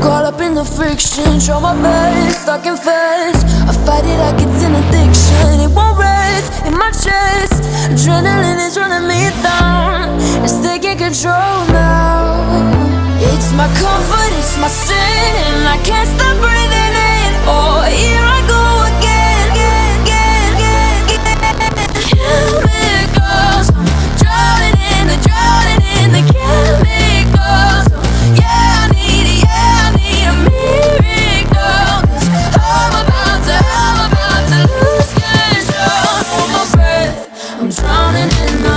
Caught up in the friction, try my best, I confess. I fight it like it's an addiction. It won't rest in my chest. Adrenaline is running me down. It's taking control now. It's my comfort, it's my sin, and I can't stop breathing in. Oh, here I go again, chemicals, drowning in the chemicals. Yeah, I need it, yeah, I need a miracle. 'Cause I'm about to lose control. Hold my breath, I'm drowning in the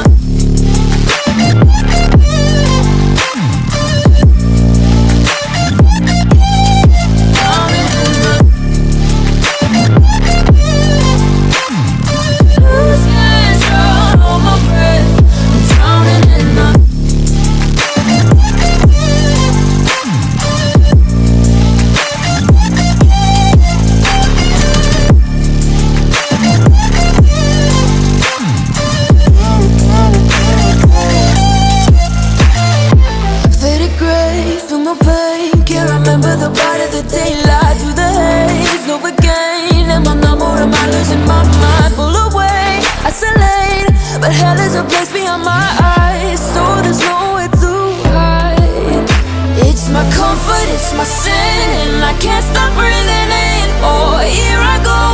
my sin, and I can't stop breathing in. Oh, here I go